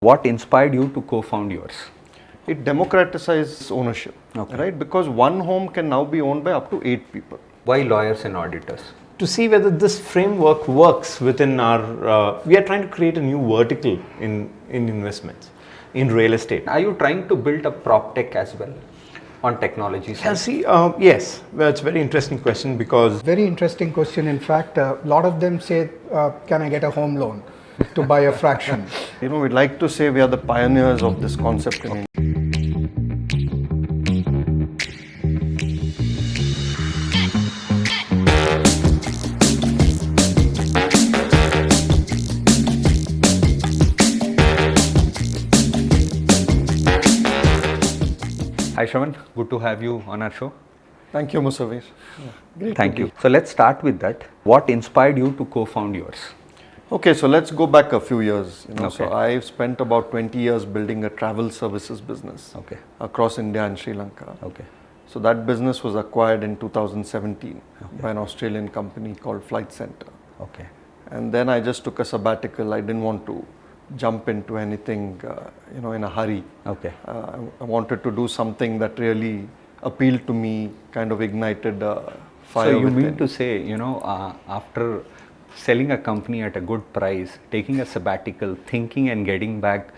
What inspired you to co-found yours? It democratizes ownership, right? Because one home can now be owned by up to 8 people. Why lawyers and auditors? To see whether this framework works within our, we are trying to create a new vertical in investments, in real estate. Are you trying to build a prop tech as well on technology side? Yes, well, it's a very interesting question because... Very interesting question. In fact, a lot of them say, can I get a home loan to buy a fraction? You know, we'd like to say we are the pioneers of this concept in India. Hi Shravan, good to have you on our show. Thank you, Musavir. Thank you. So let's start with that. What inspired you to co-found yours? Okay, so let's go back a few years. Okay. So I've spent about 20 years building a travel services business across India and Sri Lanka. Okay. So that business was acquired in 2017 by an Australian company called Flight Centre. Okay. And then I just took a sabbatical. I didn't want to jump into anything, in a hurry. Okay. I wanted to do something that really appealed to me, kind of ignited fire. So you within. mean to say, after selling a company at a good price, taking a sabbatical, thinking and getting back,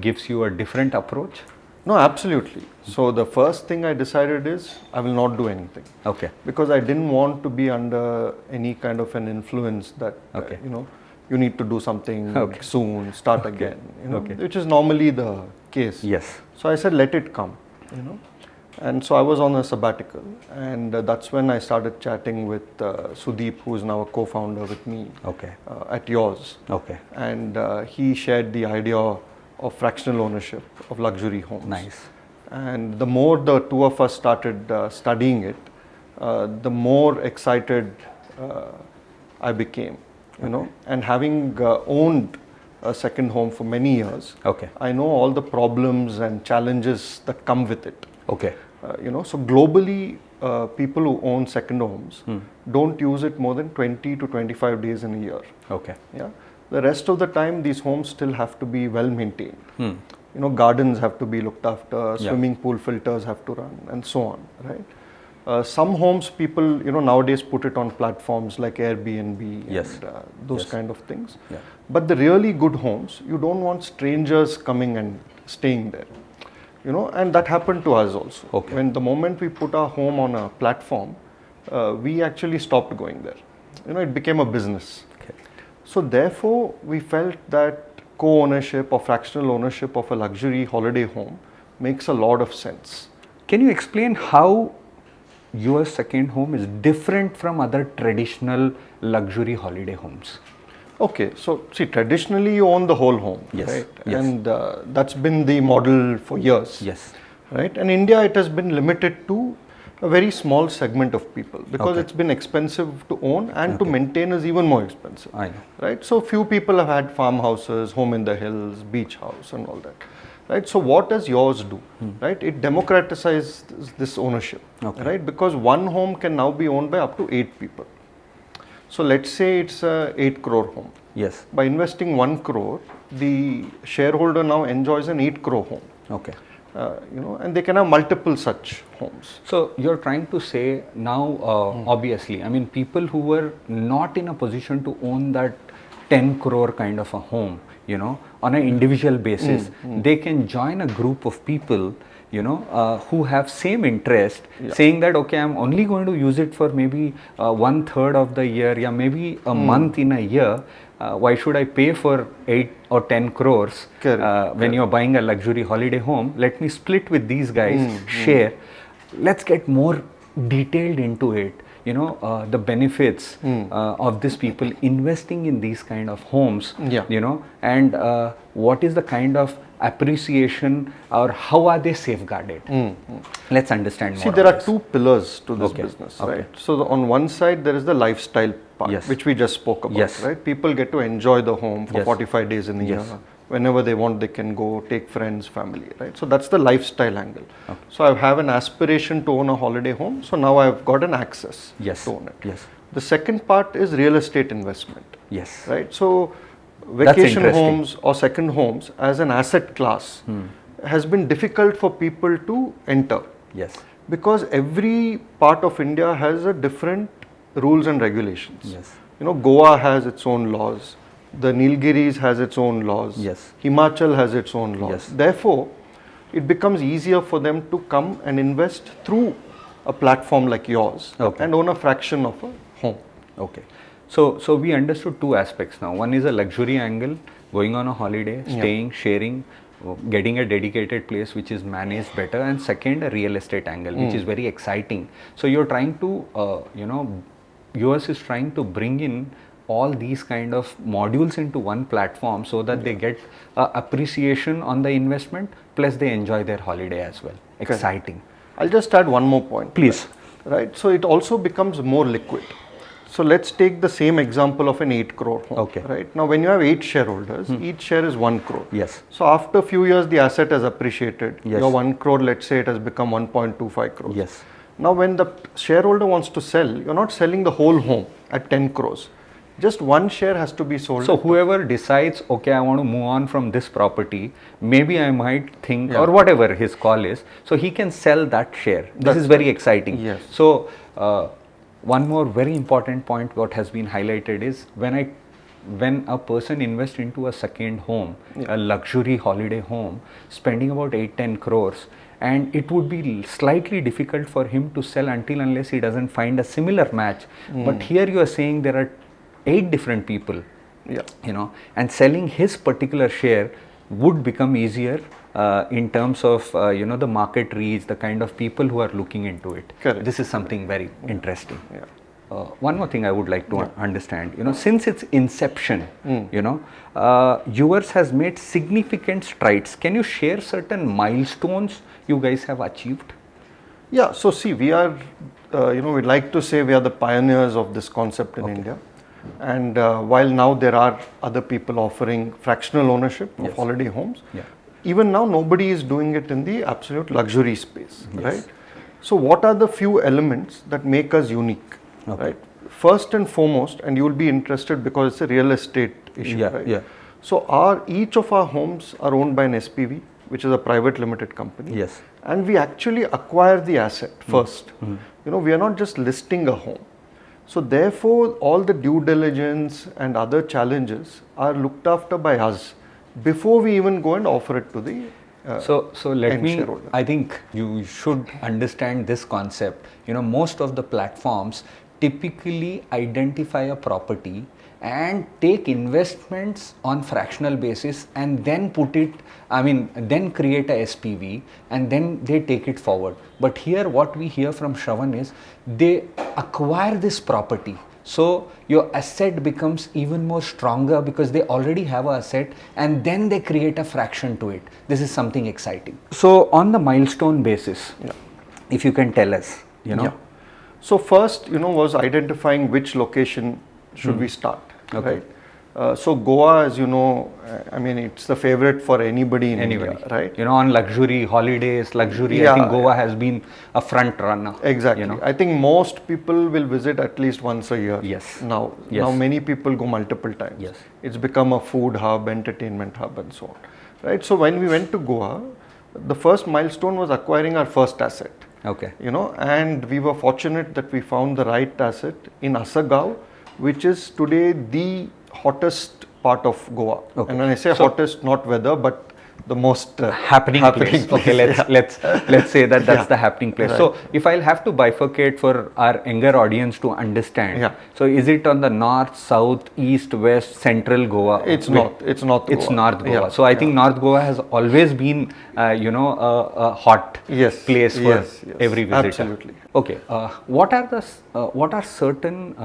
gives you a different approach? No, absolutely. So the first thing I decided is I will not do anything. Okay. Because I didn't want to be under any kind of an influence that, you need to do something soon, start again, which is normally the case. Yes. So I said, let it come, And so I was on a sabbatical, and that's when I started chatting with Sudeep, who is now a co-founder with me at yours. Okay. And he shared the idea of fractional ownership of luxury homes. Nice. And the more the two of us started studying it, the more excited I became, and having owned a second home for many years, I know all the problems and challenges that come with it. Okay. So globally, people who own second homes don't use it more than 20 to 25 days in a year. Okay. Yeah. The rest of the time, these homes still have to be well maintained. Gardens have to be looked after, swimming pool filters have to run, and so on, right? Some homes, people, nowadays put it on platforms like Airbnb and those kind of things. Yeah. But the really good homes, you don't want strangers coming and staying there. And that happened to us also. Okay. When the moment we put our home on a platform, we actually stopped going there. It became a business. Okay. So therefore, we felt that co-ownership or fractional ownership of a luxury holiday home makes a lot of sense. Can you explain how your second home is different from other traditional luxury holiday homes? Okay, so see, traditionally you own the whole home, right? Yes. And that's been the model for years. Yes. Right? And India, it has been limited to a very small segment of people because it's been expensive to own and to maintain is even more expensive. I know. Right? So few people have had farmhouses, home in the hills, beach house and all that. Right? So what does yours do? Right? It democratizes this ownership. Right? Because one home can now be owned by up to 8 people. So let's say it's a 8 crore home. Yes. By investing 1 crore, the shareholder now enjoys an 8 crore home. Okay. And they can have multiple such homes. So you're trying to say now, obviously, people who were not in a position to own that 10 crore kind of a home, on an individual basis, they can join a group of people, who have same interest, saying that, okay, I'm only going to use it for maybe 1/3 of the year, maybe a month in a year. Why should I pay for 8 or 10 crores when you're buying a luxury holiday home? Let me split with these guys, share. Let's get more detailed into it. The benefits of these people investing in these kind of homes, and what is the kind of appreciation or how are they safeguarded? Let's understand more. See, there are two pillars to this business, right? So on one side, there is the lifestyle part, which we just spoke about, right? People get to enjoy the home for 45 days in a year. Whenever they want, they can go, take friends, family, right? So that's the lifestyle angle. So I have an aspiration to own a holiday home. So now I've got an access to own it. Yes. The second part is real estate investment. Yes. Right? So vacation homes or second homes as an asset class has been difficult for people to enter. Yes. Because every part of India has a different rules and regulations. Yes. You know, Goa has its own laws. The Nilgiris has its own laws. Yes. Himachal has its own laws. Yes. Therefore, it becomes easier for them to come and invest through a platform like yours and own a fraction of a home. Okay. So we understood two aspects now. One is a luxury angle, going on a holiday, staying, sharing, getting a dedicated place which is managed better, and second, a real estate angle, which is very exciting. So you're trying to, yours is trying to bring in all these kind of modules into one platform so that they get appreciation on the investment, plus they enjoy their holiday as well. Exciting. I'll just add one more point. Please. Right. So it also becomes more liquid. So let's take the same example of an 8 crore home. Okay. Right. Now, when you have 8 shareholders, each share is 1 crore. Yes. So after a few years, the asset has appreciated. Yes. Your 1 crore, let's say it has become 1.25 crores. Yes. Now, when the shareholder wants to sell, you're not selling the whole home at 10 crores. Just one share has to be sold. So whoever decides, okay, I want to move on from this property, maybe I might think, or whatever his call is, so he can sell that share. This is very exciting. Yes. So one more very important point what has been highlighted is when a person invests into a second home, a luxury holiday home, spending about 8-10 crores, and it would be slightly difficult for him to sell unless he doesn't find a similar match. But here you are saying there are 8 different people, and selling his particular share would become easier in terms of the market reach, the kind of people who are looking into it. Correct. This is something very interesting. One more thing I would like to understand, since its inception, yours has made significant strides. Can you share certain milestones you guys have achieved? Yeah, so see, we are, we'd like to say we are the pioneers of this concept in India. And while now there are other people offering fractional ownership of holiday homes, even now nobody is doing it in the absolute luxury space, right? So what are the few elements that make us unique, right? First and foremost, and you will be interested because it's a real estate issue, right? So each of our homes are owned by an SPV, which is a private limited company. Yes. And we actually acquire the asset first. We are not just listing a home. So therefore, all the due diligence and other challenges are looked after by us before we even go and offer it to the So let me, shareholder. I think you should understand this concept. Most of the platforms typically identify a property and take investments on fractional basis and then then create a SPV and then they take it forward. But here what we hear from Shravan is they acquire this property. So your asset becomes even more stronger because they already have an asset and then they create a fraction to it. This is something exciting. So on the milestone basis, if you can tell us, So first, was identifying which location should we start. Okay. Right? So Goa, as you know, it's the favorite for anybody in India, right? On luxury holidays, I think Goa has been a front runner. Exactly. I think most people will visit at least once a year. Yes. Now many people go multiple times. Yes. It's become a food hub, entertainment hub, and so on. Right. So when we went to Goa, the first milestone was acquiring our first asset. Okay. And we were fortunate that we found the right asset in Asagaon, which is today the hottest part of Goa. Okay. And when I say hottest, not weather, but the most happening place. Okay, let's say that's the happening place. Right. So if I'll have to bifurcate for our younger audience to understand, so is it on the north, south, east, west, central Goa? It's north. It's north Goa. It's north Goa. So I think North Goa has always been, a hot place for every visitor. Absolutely. Okay. What are certain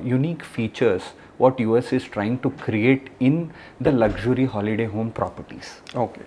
unique features what US is trying to create in the luxury holiday home properties? Okay.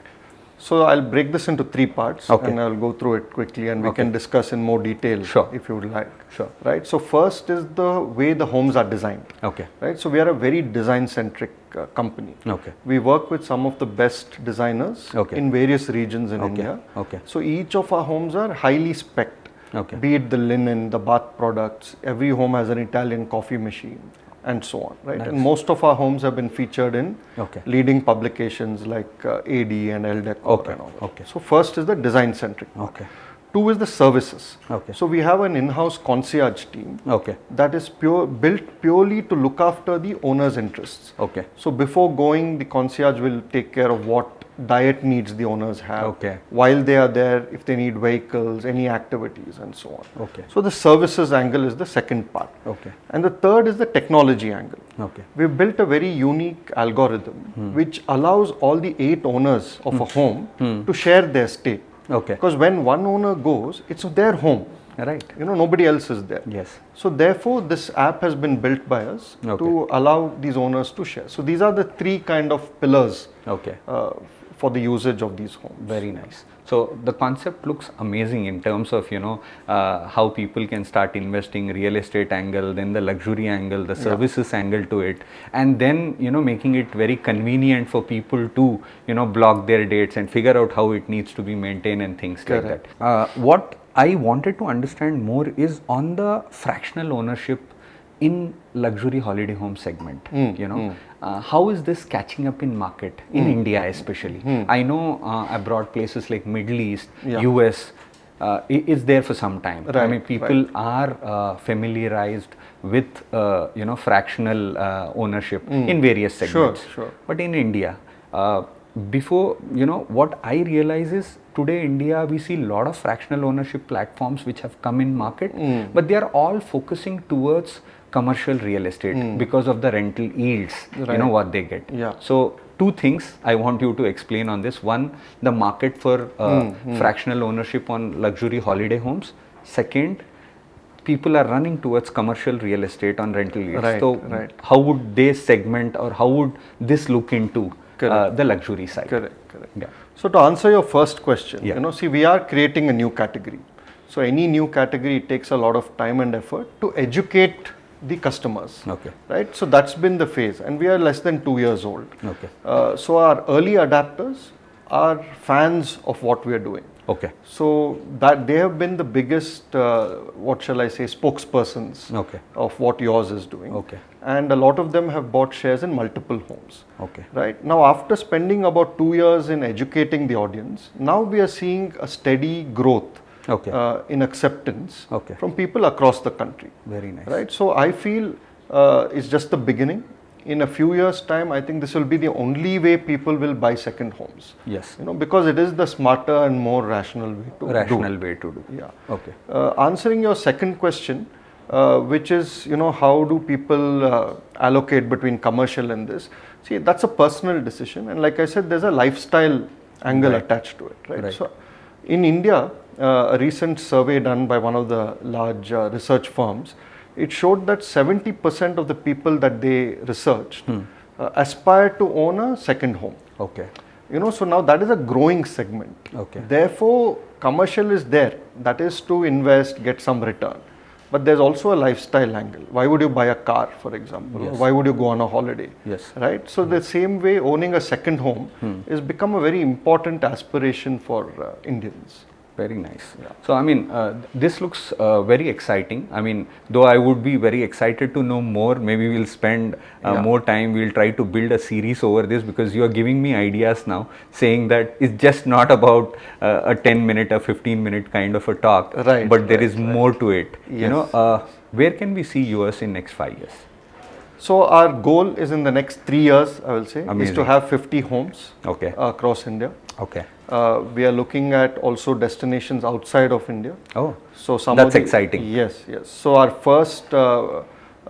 So I'll break this into 3 parts and I'll go through it quickly and we can discuss in more detail if you would like. Sure. Right. So first is the way the homes are designed. Okay. Right. So we are a very design centric company. Okay. We work with some of the best designers in various regions in India. Okay. So each of our homes are highly specced. Okay. Be it the linen, the bath products. Every home has an Italian coffee machine. and so on, right? Nice. And most of our homes have been featured in Okay. leading publications like AD and LDecor and all that. Okay. So first is the design-centric part. Okay. Two is the services. Okay. So we have an in-house concierge team Okay. that is built purely to look after the owner's interests. Okay. So before going, the concierge will take care of what diet needs the owners have. Okay. While they are there, if they need vehicles, any activities and so on. Okay. So the services angle is the second part. Okay. And the third is the technology angle. Okay. We've built a very unique algorithm which allows all the 8 owners of a home to share their state. Okay. Because when one owner goes, it's their home. Right. Nobody else is there. Yes. So therefore, this app has been built by us Okay. to allow these owners to share. So these are the 3 kind of pillars Okay. for the usage of these homes. Very nice. So the concept looks amazing in terms of how people can start investing, real estate angle, then the luxury angle, the services angle to it, and then making it very convenient for people to block their dates and figure out how it needs to be maintained and things Correct. like that. What I wanted to understand more is on the fractional ownership in luxury holiday home segment. How is this catching up in market in India especially? I know abroad places like Middle East, US is there for some time. I mean, people are familiarized with fractional ownership in various segments. Sure. But in India, before what I realize is today India we see a lot of fractional ownership platforms which have come in market, but they are all focusing towards commercial real estate because of the rental yields, what they get. Yeah. So 2 things I want you to explain on this. One, the market for fractional ownership on luxury holiday homes. Second, people are running towards commercial real estate on rental yields. Right. How would they segment or how would this look into the luxury side? Correct. Yeah. So to answer your first question, Yeah. see, we are creating a new category. So any new category, it takes a lot of time and effort to educate the customers. Okay. Right. So that's been the phase, and we are less than 2 years old. Okay. So our early adapters are fans of what we are doing. Okay. So that they have been the biggest, what shall I say, spokespersons Okay. of what yours is doing. Okay. And a lot of them have bought shares in multiple homes. Okay. Right. Now, after spending about 2 years in educating the audience, now we are seeing a steady growth Okay. in acceptance Okay. from people across the country. Very nice. Right. So I feel it's just the beginning. In a few years' time, I think this will be the only way people will buy second homes. Yes. Because it is the smarter and more rational way to Way to do. Yeah. Okay. Answering your second question, which is, how do people allocate between commercial and this? See, that's a personal decision. And like I said, there's a lifestyle angle attached to it, right? So in India, a recent survey done by one of the large research firms, it showed that 70% of the people that they researched aspire to own a second home. Okay. So now that is a growing segment. Okay. Therefore, commercial is there. That is to invest, get some return. But there's also a lifestyle angle. Why would you buy a car, for example? Yes. Or why would you go on a holiday? Yes. Right? So the same way, owning a second home has become a very important aspiration for Indians. Very nice. Yeah. So, I mean, this looks very exciting. I mean, though I would be very excited to know more, maybe we'll spend more time. We'll try to build a series over this because you are giving me ideas now, saying that it's just not about a 10-minute, a 15-minute kind of a talk, but there is more to it. Yes. Where can we see yours in next 5 years? So our goal is in the next 3 years, I will say, Amazing. is to have 50 homes Okay. across India. Okay. We are looking at also destinations outside of India. Oh, so that's exciting. Yes. So our first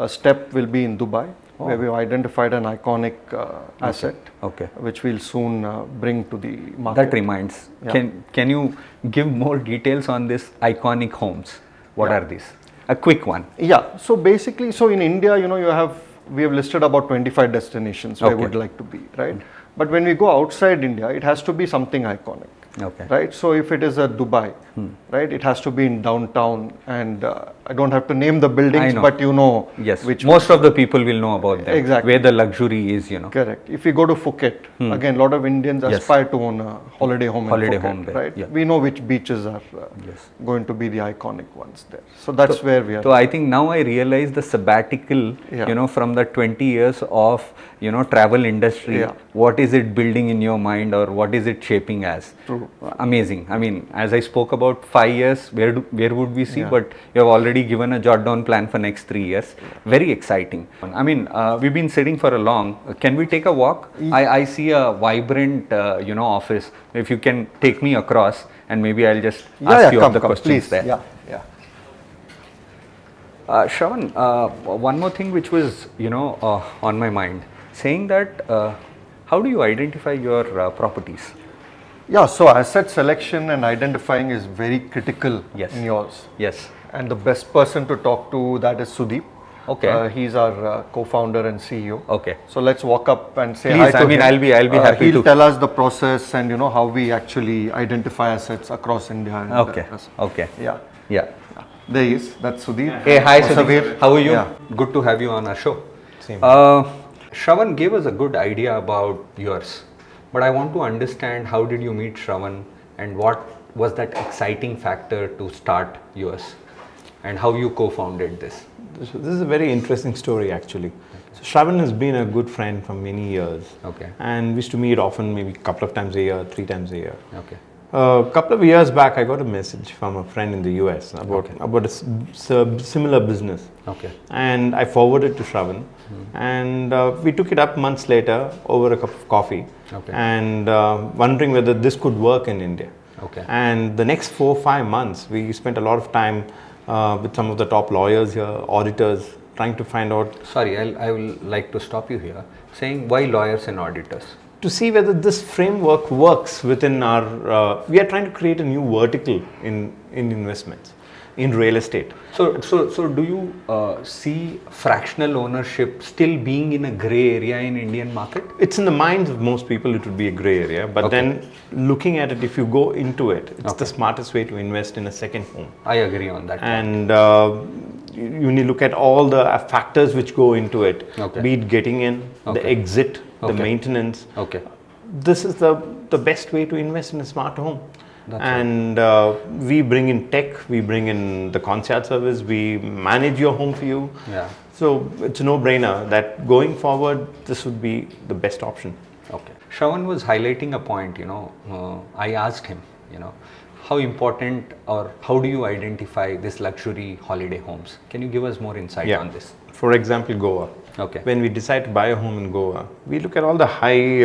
step will be in Dubai, where we've identified an iconic asset, which we'll soon bring to the market. That reminds, can you give more details on this iconic homes? What are these? A quick one. Yeah. So basically, in India, we have listed about 25 destinations where we would like to be, right? But when we go outside India, it has to be something iconic. Okay. Right. So if it is a Dubai, right, it has to be in downtown, and I don't have to name the buildings, but you know, yes, which most of the people will know about them. Exactly. Where the luxury is, you know. Correct. If we go to Phuket, again, a lot of Indians aspire to own a holiday home in Phuket, there, right? yeah. We know which beaches are going to be the iconic ones there. So that's where we are. So I think now I realize the sabbatical, you know, from the 20 years of, you know, travel industry, what is it building in your mind, or what is it shaping as? True. Amazing. I mean, as I spoke about 5 years, where would we see? But you have already given a jot down plan for next 3 years. Very exciting. I mean, we've been sitting for a long. Can we take a walk? I see a vibrant, you know, office. If you can take me across, and maybe I'll just ask you all the questions please. there. Yeah. Shravan, one more thing which was, you know, on my mind, saying that how do you identify your properties? Yeah, so asset selection and identifying is very critical in yours. Yes. And the best person to talk to that is Sudeep. Okay. He's our co-founder and CEO. Okay. So let's walk up and say Please, hi to I mean, him. I'll be happy he'll to. tell us the process and, you know, how we actually identify assets across India. And, Okay. Yeah. There he is. That's Sudeep. Hey, hi Sudeep. How are you? Yeah. Good to have you on our show. Same. Shravan gave us a good idea about yours, but I want to understand, how did you meet Shravan, and what was that exciting factor to start yours, and how you co-founded this? This is a very interesting story, actually. So Shravan has been a good friend for many years. Okay. And we used to meet often, maybe a couple of times a year, 3 times a year. Okay. A couple of years back, I got a message from a friend in the US about a similar business. Okay. And I forwarded to Shravan, and we took it up months later over a cup of coffee, and wondering whether this could work in India. Okay. And the next 4 or 5 months, we spent a lot of time with some of the top lawyers here, auditors, trying to find out. Sorry, I will like to stop you here, saying why lawyers and auditors? To see whether this framework works within our, we are trying to create a new vertical in investments, in real estate. So do you see fractional ownership still being in a gray area in Indian market? It's in the minds of most people, it would be a gray area, but then looking at it, if you go into it, it's the smartest way to invest in a second home. I agree on that. And you need to look at all the factors which go into it, be it getting in, the exit, the maintenance. Okay. This is the best way to invest in a smart home. And we bring in tech, we bring in the concierge service, we manage your home for you. Yeah. So it's a no-brainer that going forward, this would be the best option. Okay. Shravan was highlighting a point, you know, I asked him, you know, how important, or how do you identify this luxury holiday homes? Can you give us more insight on this? For example, Goa. Okay. When we decide to buy a home in Goa, we look at all the high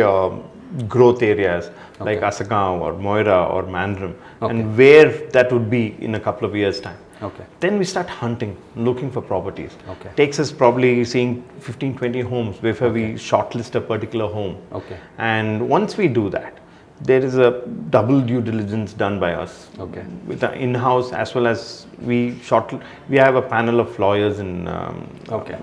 growth areas like Asagaon or Moira or Mandram, and where that would be in a couple of years' time. Okay. Then we start hunting, looking for properties. Okay. Takes us probably seeing 15-20 homes before we shortlist a particular home. Okay. And once we do that, there is a double due diligence done by us. Okay. With the in-house, as well as we have a panel of lawyers in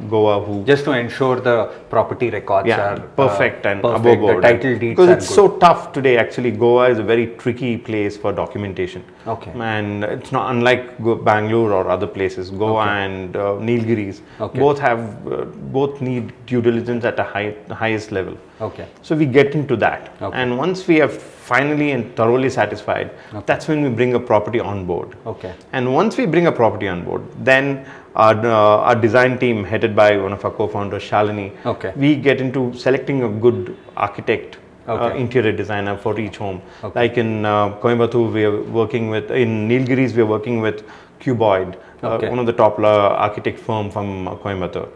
Goa who just to ensure the property records are perfect and perfect, above board. the title deeds because are it's good. so tough today. Actually, Goa is a very tricky place for documentation. Okay. And it's not unlike Bangalore or other places. Goa and Nilgiris both need due diligence at a highest level. Okay. So we get into that, Okay. and once we are finally and thoroughly satisfied, that's when we bring a property on board. Okay. And once we bring a property on board, then our design team, headed by one of our co-founders, Shalini, we get into selecting a good architect, interior designer for each home. Like in Coimbatore, we are working with, in Nilgiris, we are working with Cuboid, one of the top architect firm from Coimbatore.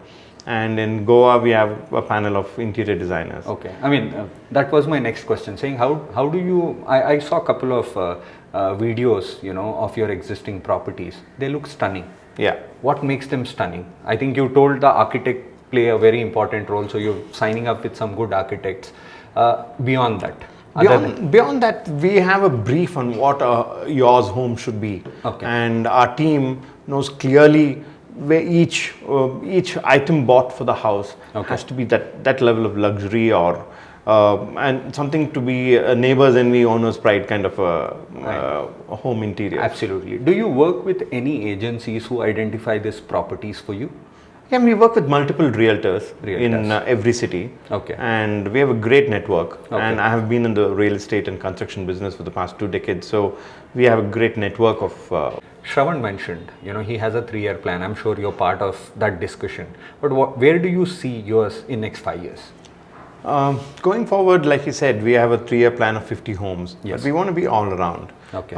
And in Goa, we have a panel of interior designers. Okay. I mean, that was my next question, saying how do you, I saw a couple of videos, you know, of your existing properties. They look stunning. Yeah. What makes them stunning? I think you told the architect play a very important role, so you're signing up with some good architects. Beyond that? Beyond that, we have a brief on what yours home should be. Okay. And our team knows clearly where each item bought for the house has to be that level of luxury or and something to be a neighbor's envy, owner's pride kind of a home interior. Absolutely. Do you work with any agencies who identify these properties for you? Yeah, we work with multiple realtors in every city. Okay. And we have a great network. Okay. And I have been in the real estate and construction business for the past 2 decades. So we have a great network of... Shravan mentioned, he has a 3-year plan. I'm sure you're part of that discussion. But where do you see yours in next 5 years? Going forward, like you said, we have a 3-year plan of 50 homes. Yes. But we want to be all around. Okay.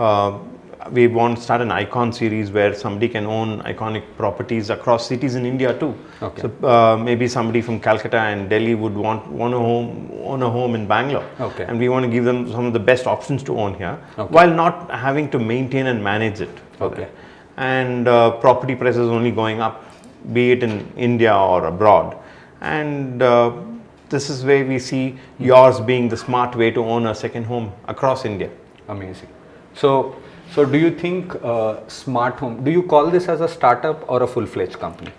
We want to start an icon series where somebody can own iconic properties across cities in India too. Okay. So maybe somebody from Calcutta and Delhi would want own a home in Bangalore. Okay. And we want to give them some of the best options to own here, while not having to maintain and manage it. Okay. And property prices only going up, be it in India or abroad. And this is where we see yours being the smart way to own a second home across India. Amazing. So do you think smart home, do you call this as a startup or a full-fledged company?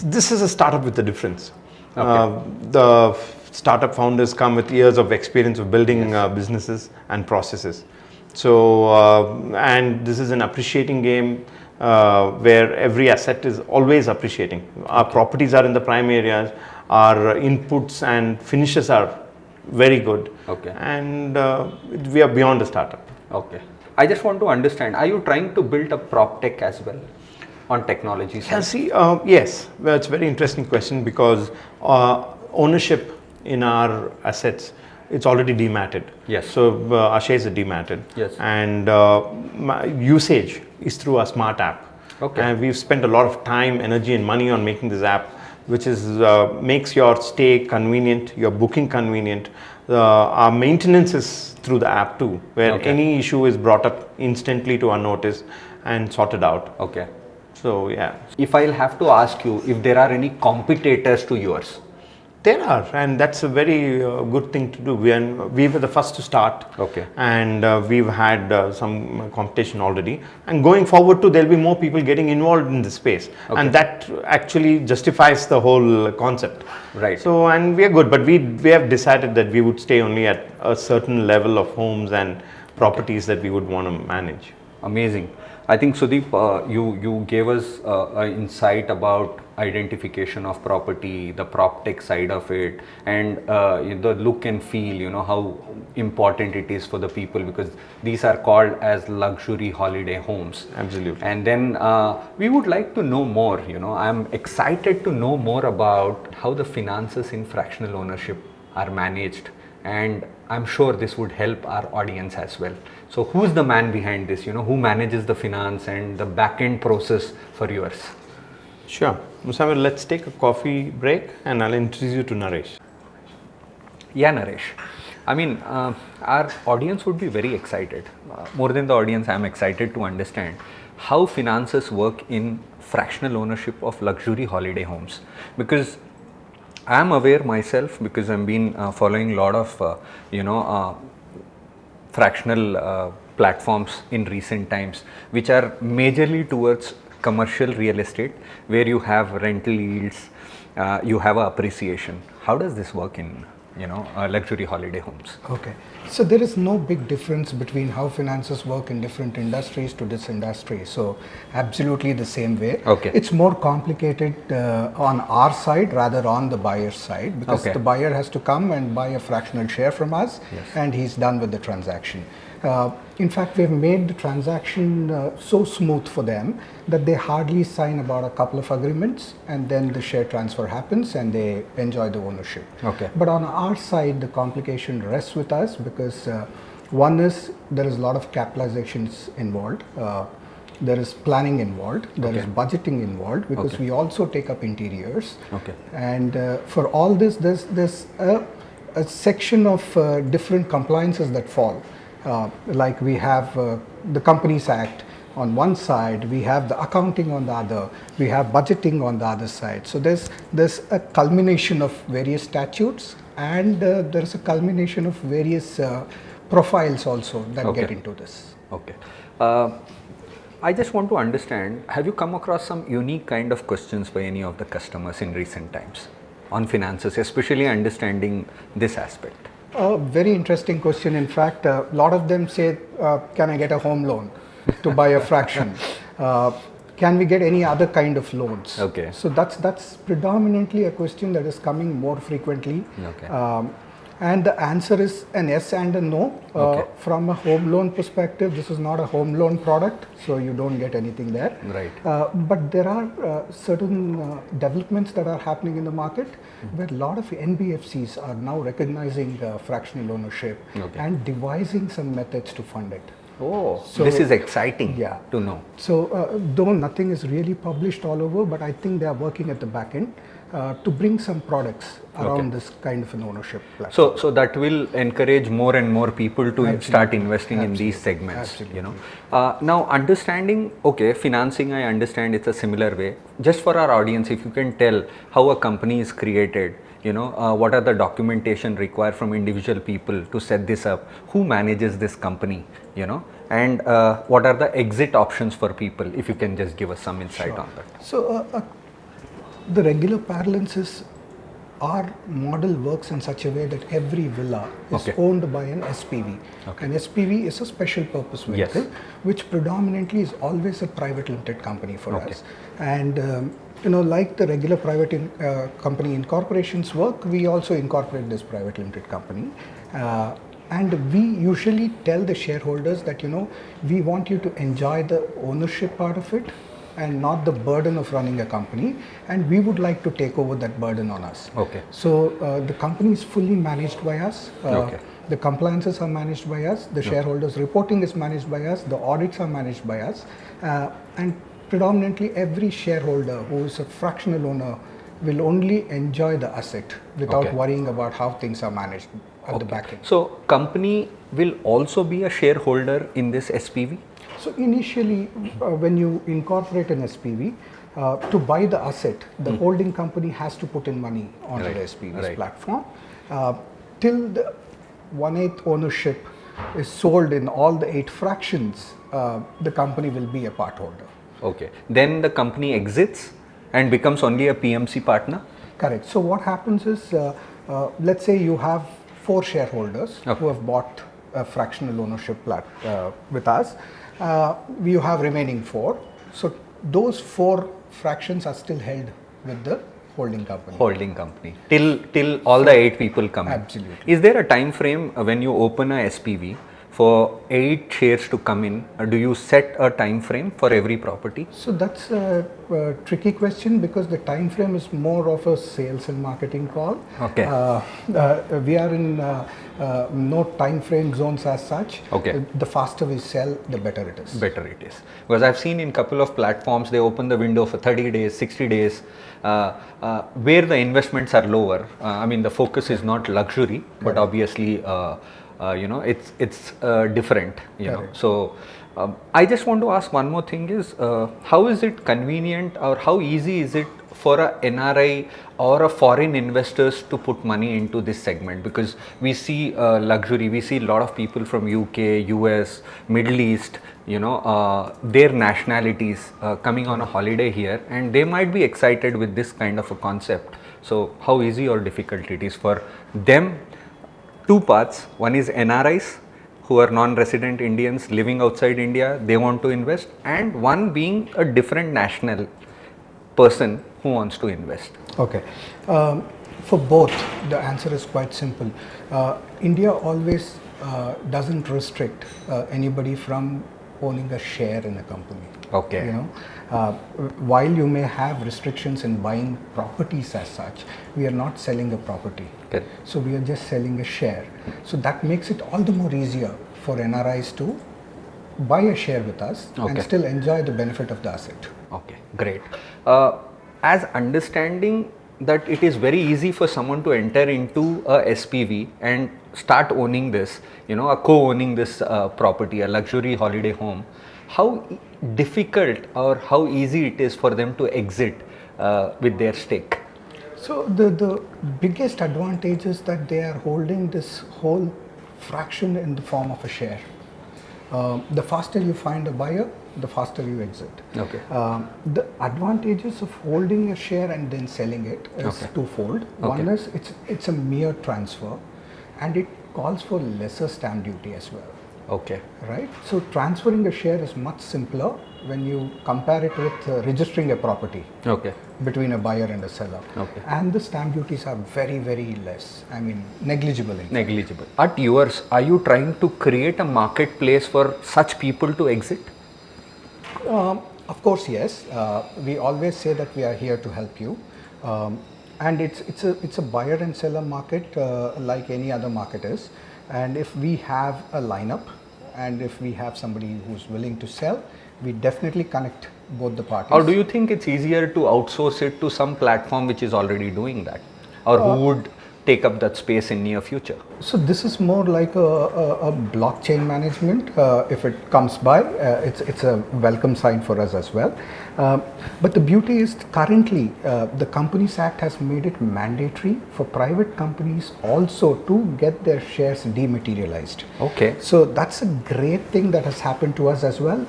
This is a startup with a difference. Okay. The startup founders come with years of experience of building businesses and processes. So, and this is an appreciating game where every asset is always appreciating. Our properties are in the prime areas, our inputs and finishes are very good. Okay. And we are beyond a startup. Okay. I just want to understand, are you trying to build a prop tech as well on technology side? Yeah, see, yes, well, it's a very interesting question because ownership in our assets, it's already dematted. Yes. So our shares are dematted. Yes. And usage is through a smart app. Okay. And we've spent a lot of time, energy and money on making this app, which is makes your stay convenient, your booking convenient. Our maintenance is through the app too, where any issue is brought up instantly to our notice and sorted out. Okay. So yeah. If I'll have to ask you if there are any competitors to yours? There are, and that's a very good thing to do. We were the first to start, and we've had some competition already. And going forward too, there'll be more people getting involved in this space, and that actually justifies the whole concept. Right. So, and we are good, but we have decided that we would stay only at a certain level of homes and properties that we would want to manage. Amazing. I think Sudeep, you gave us an insight about identification of property, the prop tech side of it, and the look and feel, how important it is for the people, because these are called as luxury holiday homes. Absolutely. And then we would like to know more, I'm excited to know more about how the finances in fractional ownership are managed, and I'm sure this would help our audience as well. So who's the man behind this, who manages the finance and the back-end process for yours? Sure. Musamir, let's take a coffee break and I'll introduce you to Naresh. Yeah, Naresh. I mean, our audience would be very excited. More than the audience, I'm excited to understand how finances work in fractional ownership of luxury holiday homes. Because I'm aware myself, because I've been following a lot of, fractional platforms in recent times, which are majorly towards commercial real estate, where you have rental yields, you have appreciation. How does this work in luxury holiday homes? Okay, so there is no big difference between how finances work in different industries to this industry. So absolutely the same way. Okay. It's more complicated on our side rather on the buyer's side, because the buyer has to come and buy a fractional share from us, and he's done with the transaction. In fact, we've made the transaction so smooth for them that they hardly sign about a couple of agreements, and then the share transfer happens and they enjoy the ownership. Okay. But on our side, the complication rests with us, because one is there is a lot of capitalizations involved. There is planning involved, there is budgeting involved, because we also take up interiors. Okay. And for all this, there's a section of different compliances that fall. Like we have the Companies Act on one side, we have the accounting on the other, we have budgeting on the other side. So there's a culmination of various statutes, and there's a culmination of various profiles also that get into this. Okay. I just want to understand, have you come across some unique kind of questions by any of the customers in recent times? on finances, especially understanding this aspect? Very interesting question. In fact, a lot of them say, can I get a home loan to buy a fraction? Can we get any other kind of loans? Okay. So that's predominantly a question that is coming more frequently. Okay. And the answer is an yes and a no. From a home loan perspective, this is not a home loan product, so you don't get anything there. Right. But there are certain developments that are happening in the market where a lot of NBFCs are now recognizing fractional ownership and devising some methods to fund it. Oh, so this is exciting to know. So, though nothing is really published all over, but I think they are working at the back end to bring some products around this kind of an ownership platform. So that will encourage more and more people to start investing in these segments. Absolutely. You know, now understanding, financing, I understand it's a similar way. Just for our audience, if you can tell how a company is created, you know, what are the documentation required from individual people to set this up, who manages this company, you know, and what are the exit options for people, if you can just give us some insight on that. So the regular parlance is our model works in such a way that every villa is owned by an SPV. An SPV is a special purpose vehicle, which predominantly is always a private limited company for us. And you know, like the regular private company incorporations work, we also incorporate this private limited company. And we usually tell the shareholders that, you know, we want you to enjoy the ownership part of it and not the burden of running a company, and we would like to take over that burden on us. So the company is fully managed by us. The compliances are managed by us. The shareholders reporting is managed by us. The audits are managed by us. And predominantly every shareholder who is a fractional owner will only enjoy the asset without worrying about how things are managed at the back end. So company will also be a shareholder in this SPV? So initially, when you incorporate an SPV, to buy the asset, the holding company has to put in money onto the SPV's platform. Till the 1/8 ownership is sold in all the 8 fractions, the company will be a part holder. Then the company exits and becomes only a PMC partner? Correct. So what happens is, let's say you have 4 shareholders who have bought a fractional ownership with us. You have remaining 4. So those 4 fractions are still held with the holding company. Till all the 8 people come in. Absolutely. Is there a time frame when you open a SPV for 8 shares to come in? Do you set a time frame for every property? So that's a tricky question, because the time frame is more of a sales and marketing call. We are in no time frame zones as such. The faster we sell, the better it is. Because I've seen in couple of platforms, they open the window for 30 days, 60 days, where the investments are lower. I mean, the focus is not luxury, but obviously you know, it's different, you know. So I just want to ask one more thing is, how is it convenient or how easy is it for a NRI or a foreign investors to put money into this segment? Because we see luxury, we see a lot of people from UK, US, Middle East, you know, their nationalities coming on a holiday here, and they might be excited with this kind of a concept. So how easy or difficult it is for them? 2 parts. One is NRIs who are non-resident Indians living outside India, they want to invest, and one being a different national person who wants to invest. For both, the answer is quite simple. India always doesn't restrict anybody from owning a share in a company. You know, while you may have restrictions in buying properties as such, we are not selling a property. So we are just selling a share. So that makes it all the more easier for NRIs to buy a share with us and still enjoy the benefit of the asset. Great. As understanding that it is very easy for someone to enter into a SPV and start owning this, you know, co-owning this property, a luxury holiday home, how difficult or how easy it is for them to exit with their stake? So the biggest advantage is that they are holding this whole fraction in the form of a share. The faster you find a buyer, the faster you exit. Okay. The advantages of holding a share and then selling it is twofold. One is it's a mere transfer, and it calls for lesser stamp duty as well. Okay. Right? So transferring a share is much simpler when you compare it with registering a property. Okay. Between a buyer and a seller. Okay. And the stamp duties are very, very less. I mean, negligible. Negligible. At yours, are you trying to create a marketplace for such people to exit? Of course, yes. We always say that we are here to help you. And it's a buyer and seller market like any other market is. And if we have a lineup and if we have somebody who's willing to sell, we definitely connect both the parties. Or do you think it's easier to outsource it to some platform which is already doing that? Or who would take up that space in near future? So this is more like a blockchain management. If it comes by, it's a welcome sign for us as well. But the beauty is currently the Companies Act has made it mandatory for private companies also to get their shares dematerialized. Okay. So that's a great thing that has happened to us as well.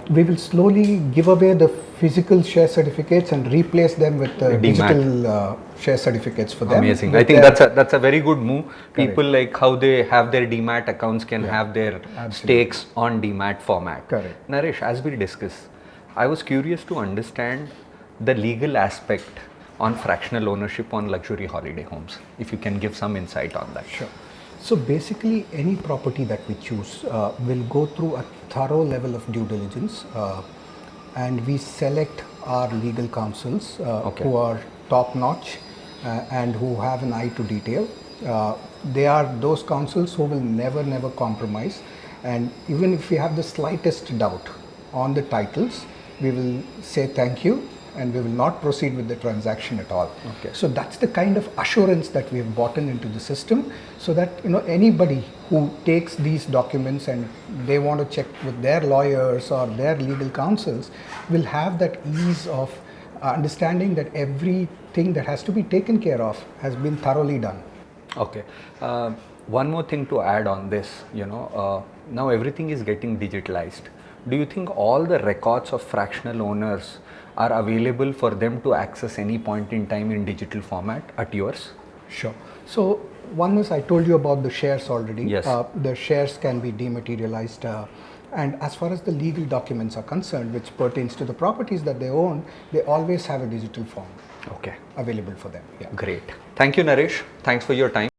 We will slowly give away the physical share certificates and replace them with digital share certificates for them. Amazing. I think that's a very good move. People like how they have their demat accounts can have their stakes on demat format. Correct. Naresh, as we discuss, I was curious to understand the legal aspect on fractional ownership on luxury holiday homes. If you can give some insight on that. Sure. So basically, any property that we choose will go through a thorough level of due diligence, and we select our legal counsels who are top notch and who have an eye to detail. They are those counsels who will never compromise, and even if we have the slightest doubt on the titles, we will say thank you and we will not proceed with the transaction at all. Okay. So that's the kind of assurance that we have brought into the system, so that anybody who takes these documents and they want to check with their lawyers or their legal counsels will have that ease of understanding that everything that has to be taken care of has been thoroughly done. Okay. One more thing to add on this, now everything is getting digitalized. Do you think all the records of fractional owners are available for them to access any point in time in digital format at yours? Sure. So one is, I told you about the shares already. Yes. The shares can be dematerialized. And as far as the legal documents are concerned, which pertains to the properties that they own, they always have a digital form Okay. available for them. Yeah. Great. Thank you, Naresh. Thanks for your time.